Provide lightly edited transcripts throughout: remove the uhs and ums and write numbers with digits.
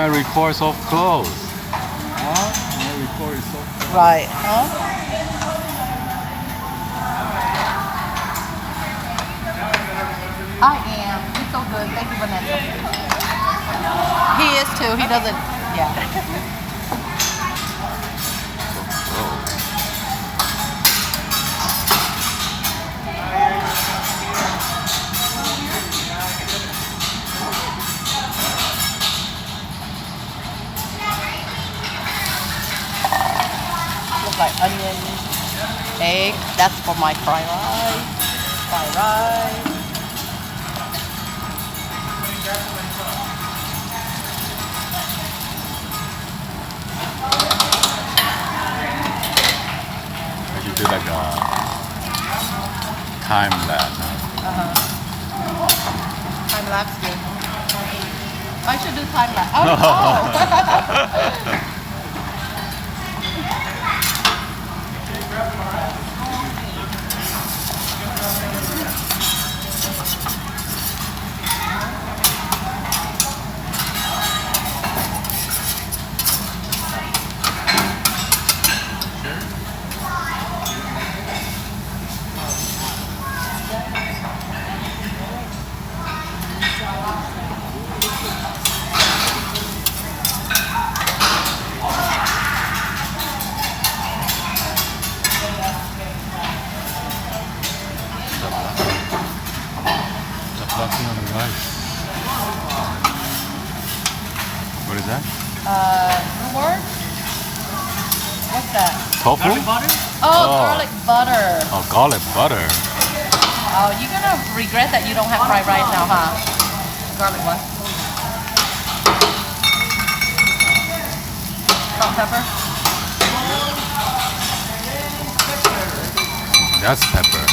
my record is off close. Huh? My record is off close. Right. Huh? I am. He's so good. Thank you, Vanessa. He is too. He doesn't. Yeah. Like onion, egg. That's for my fried rice. Fried rice. I should do like a time lapse. Time lapse good. I should do time lapse. Oh. What is that? Word? What's that? Tofu? Garlic butter? Oh, garlic butter. Oh, garlic butter. Oh, you're gonna regret that you don't have fried rice now, huh? Garlic what? Salt, pepper? That's pepper.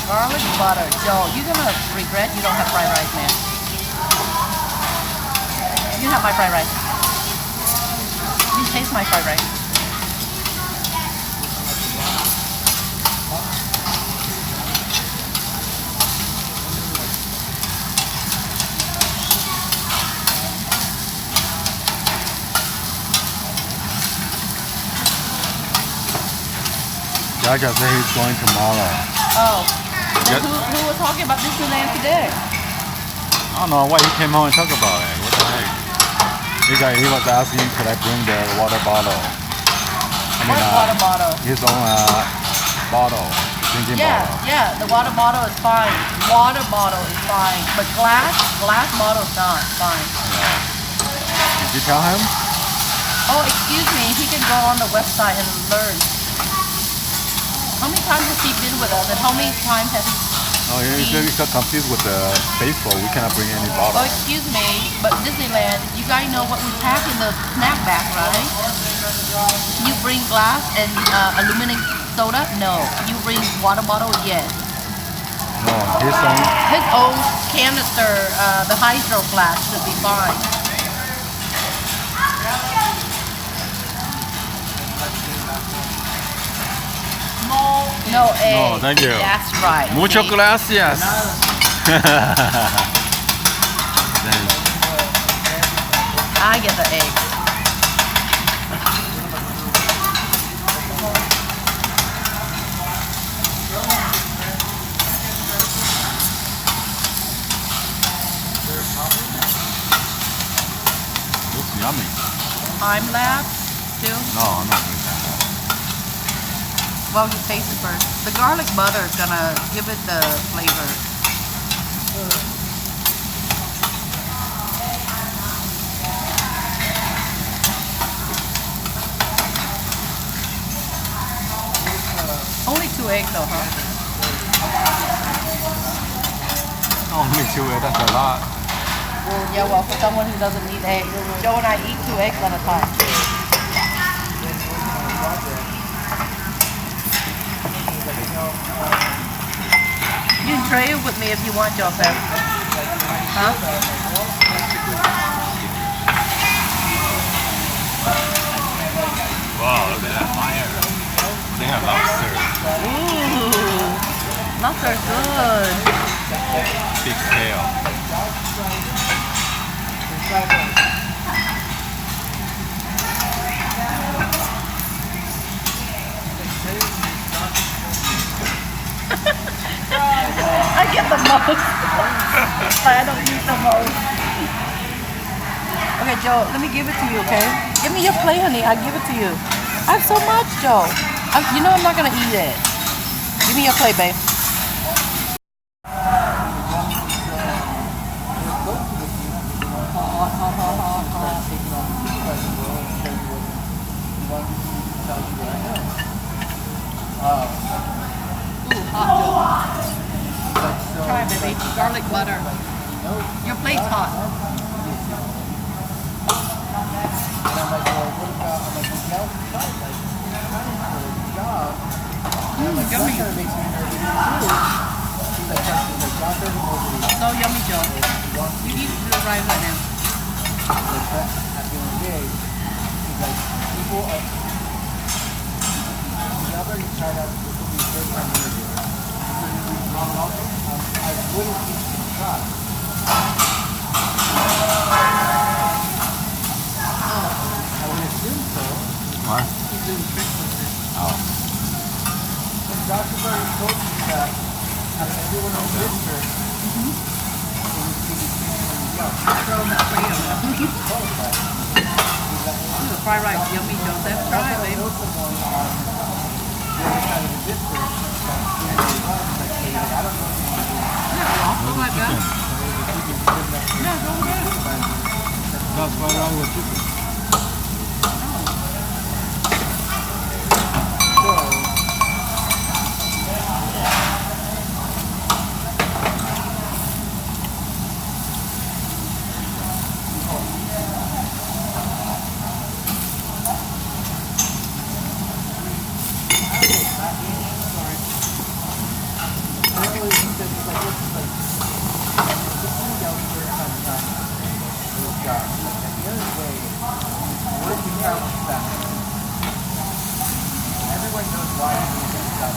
Garlic butter. Joe, you're gonna regret you don't have fried rice, man. You have my fried rice. You taste my fried rice. Jaja said he's going tomorrow. Oh. Yep. Who was talking about Disneyland today? I don't know why he came home and talked about it. What the heck? He was asking could I bring the water bottle. What water bottle? His own bottle. Drinking bottle. Yeah, the water bottle is fine. Water bottle is fine. But glass bottle is not fine. Yeah. Did you tell him? Oh, excuse me. He can go on the website and learn. How many times has he been with us, and how many times has he... Oh, he got confused with the baseball. We cannot bring any bottle. Oh, excuse me, but Disneyland, you guys know what we pack in the snack bag, right? You bring glass and aluminum soda? No. You bring water bottle? Yes. No, his own canister, the hydro flask should be fine. No egg. No, thank you. That's right. Mucho See? gracias. I get the egg. Looks yummy. Time lapse too? No, I'm not doing that. Well, you taste it first. The garlic butter is gonna give it the flavor. Only 2 eggs though, huh? Only 2 eggs, that's a lot. Yeah, well, for someone who doesn't need eggs. Joe and I eat 2 eggs at a time. You can trade it with me if you want, Joseph. Huh? Wow, look at that fire. They have lobster. Ooh, lobster is good. kale. I get the most. I don't eat the most. Okay, Joe, let me give it to you, okay? Give me your plate, honey. I'll give it to you. I have so much, Joe. You know I'm not going to eat it. Give me your plate, babe. Ooh, hot, Joe. Try, baby. Garlic butter. Your plate's hot. Yummy. So yummy, Joe. You eat the right right now. What? He's doing tricks with this. Oh. Dr. Berry told me that everyone on Mr. Throw that plate on. The fried rice, yummy, Joe. That's right, baby. Yeah, like that. Yeah, go ahead. That's fried rice with chicken. Everyone knows why he did that.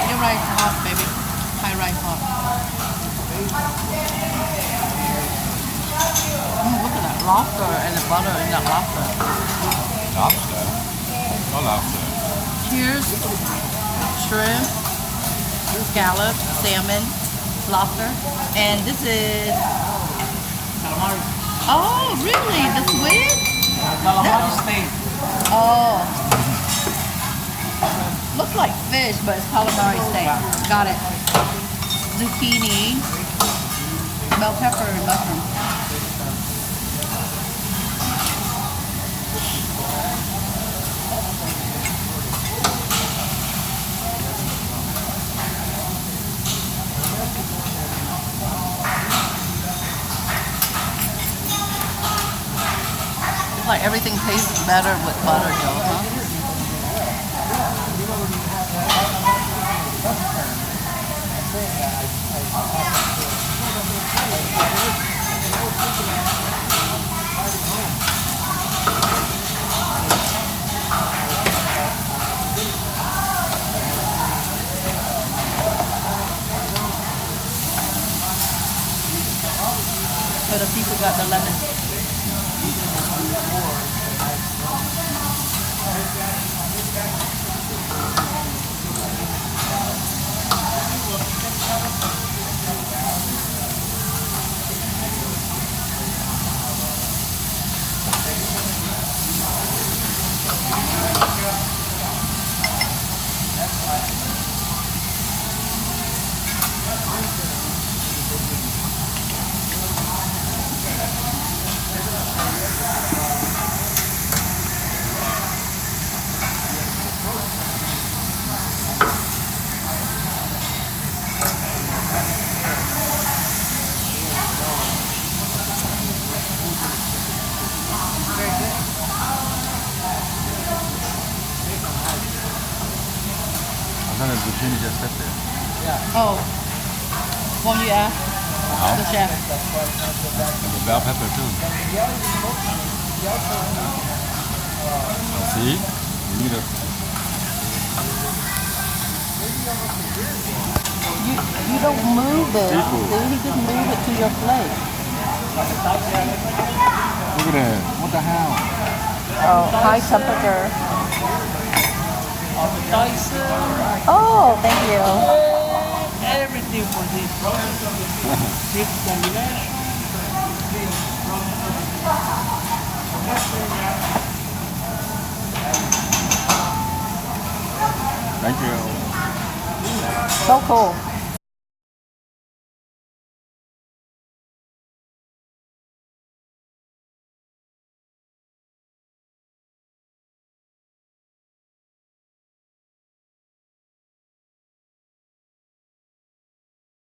Your rice hot, baby. My rice hot. Look at that lobster and the butter in that lobster. Lobster? No lobster. Here's shrimp, scallop, salmon, lobster, and this is Calamari. oh really the squid? Calamari steak. Oh, looks like fish, but it's calamari steak. Got it. Zucchini, bell pepper, and mushroom. It's like everything tastes better with butter, Joe, huh? So the people got the lemon. the zucchini just sit there. Oh. Won't you ask No? the chef? And the bell pepper too. See? You need a... You don't move it. Seafood. See, he just move it to your plate. Look at that. What the hell? Oh, high temperature. Appetizer, Oh, thank you. everything for this. This combination. Thank you. So cool.